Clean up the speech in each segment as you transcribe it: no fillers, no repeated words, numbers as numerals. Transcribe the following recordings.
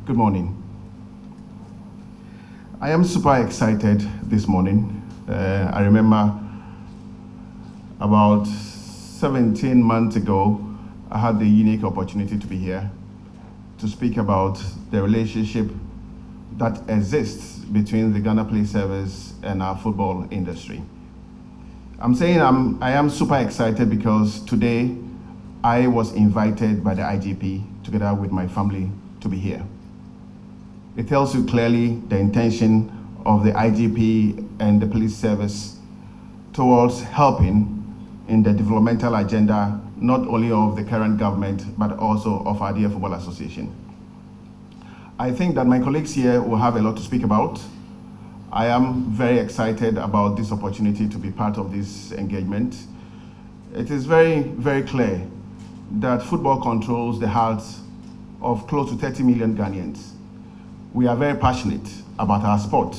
Good morning. I am super excited this morning. I remember about 17 months ago, I had the unique opportunity to be here to speak about the relationship that exists between the Ghana Police Service and our football industry. I'm saying I am super excited because today I was invited by the IGP together with my family to be here. It tells you clearly the intention of the IGP and the police service towards helping in the developmental agenda, not only of the current government, but also of our dear Football Association. I think that my colleagues here will have a lot to speak about. I am very excited about this opportunity to be part of this engagement. It is very, very clear that football controls the hearts of close to 30 million Ghanaians. We are very passionate about our sport.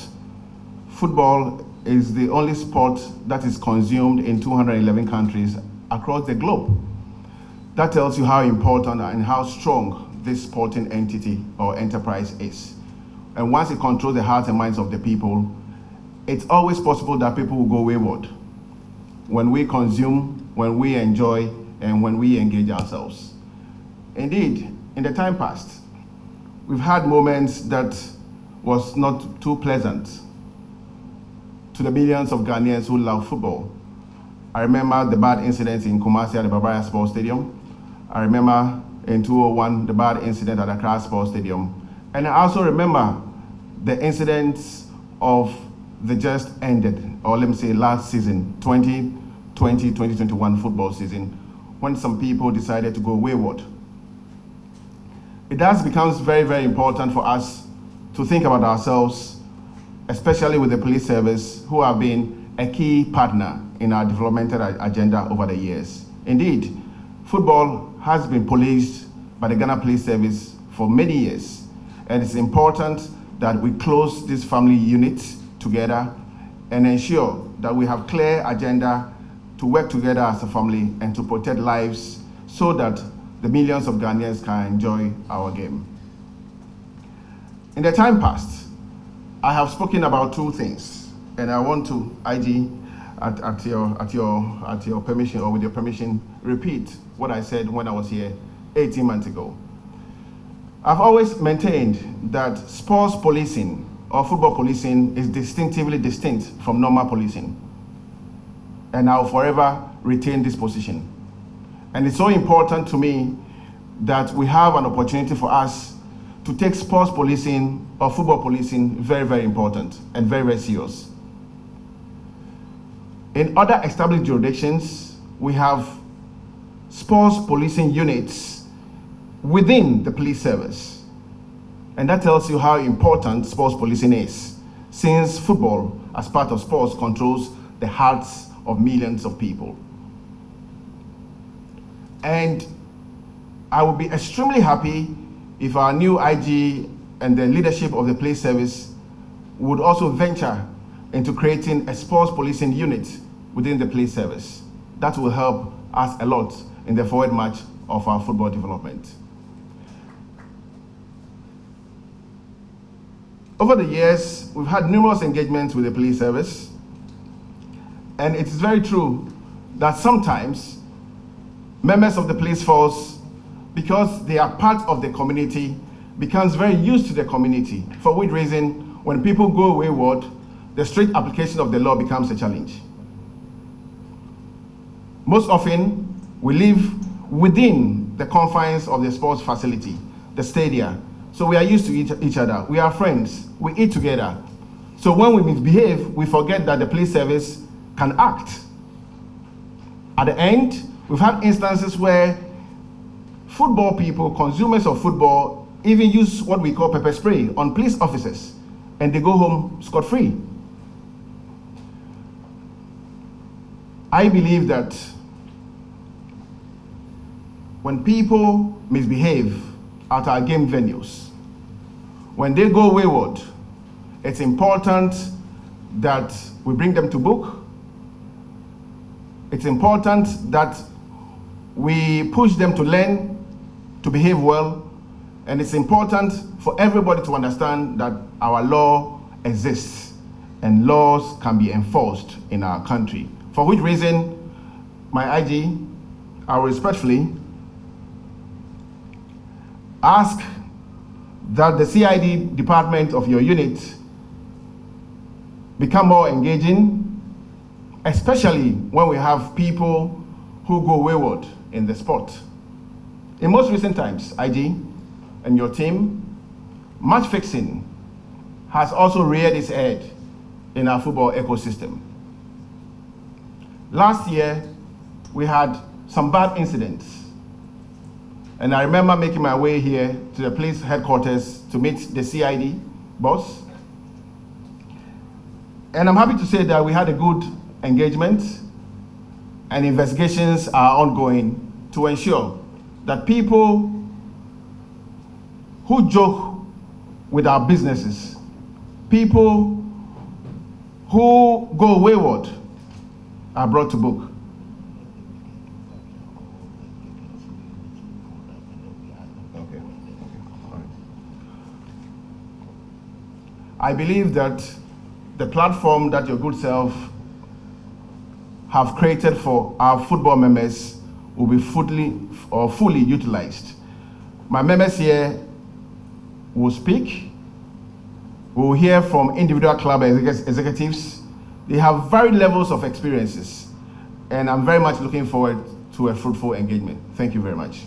Football is the only sport that is consumed in 211 countries across the globe. That tells you how important and how strong this sporting entity or enterprise is. And once it controls the hearts and minds of the people, it's always possible that people will go wayward when we consume, when we enjoy, and when we engage ourselves. Indeed, in the time past, we've had moments that was not too pleasant to the millions of Ghanaians who love football. I remember the bad incidents in Kumasi at the Barbara Sports Stadium. I remember in 2001, the bad incident at Accra Sports Stadium. And I also remember the incidents of the just ended, or let me say last season, 2020-2021 football season, when some people decided to go wayward. It thus becomes very, very important for us to think about ourselves, especially with the police service, who have been a key partner in our developmental agenda over the years. Indeed, football has been policed by the Ghana Police Service for many years, and it's important that we close this family unit together and ensure that we have clear agenda to work together as a family and to protect lives so that the millions of Ghanaians can enjoy our game. In the time past, I have spoken about two things, and I want to, IG, at your permission, or with your permission, repeat what I said when I was here 18 months ago. I've always maintained that sports policing or football policing is distinctively distinct from normal policing, and I'll forever retain this position. And it's so important to me that we have an opportunity for us to take sports policing or football policing very, very important and very, very serious. In other established jurisdictions, we have sports policing units within the police service. And that tells you how important sports policing is, since football, as part of sports, controls the hearts of millions of people. And I would be extremely happy if our new IG and the leadership of the police service would also venture into creating a sports policing unit within the police service. That will help us a lot in the forward march of our football development. Over the years, we've had numerous engagements with the police service, and it is very true that sometimes members of the police force, because they are part of the community, becomes very used to the community, for which reason, when people go wayward, the strict application of the law becomes a challenge. Most often, we live within the confines of the sports facility, the stadia, so we are used to each other. We are friends, we eat together. So when we misbehave, we forget that the police service can act. At the end, we've had instances where football people, consumers of football, even use what we call pepper spray on police officers, and they go home scot-free. I believe that when people misbehave at our game venues, when they go wayward, it's important that we bring them to book. It's important that we push them to learn, to behave well, And it's important for everybody to understand that our law exists and laws can be enforced in our country. For which reason, my IG, I will respectfully ask that the CID department of your unit become more engaging, especially when we have people who go wayward in the sport. In most recent times, IG and your team, match fixing has also reared its head in our football ecosystem. Last year, we had some bad incidents. And I remember making my way here to the police headquarters to meet the CID boss. And I'm happy to say that we had a good engagement and investigations are ongoing to ensure that people who joke with our businesses, people who go wayward, are brought to book. Okay. All right. I believe that the platform that your good self have created for our football members will be fully utilized. My members here will speak. We will hear from individual club executives. They have varied levels of experiences, and I'm very much looking forward to a fruitful engagement. Thank you very much.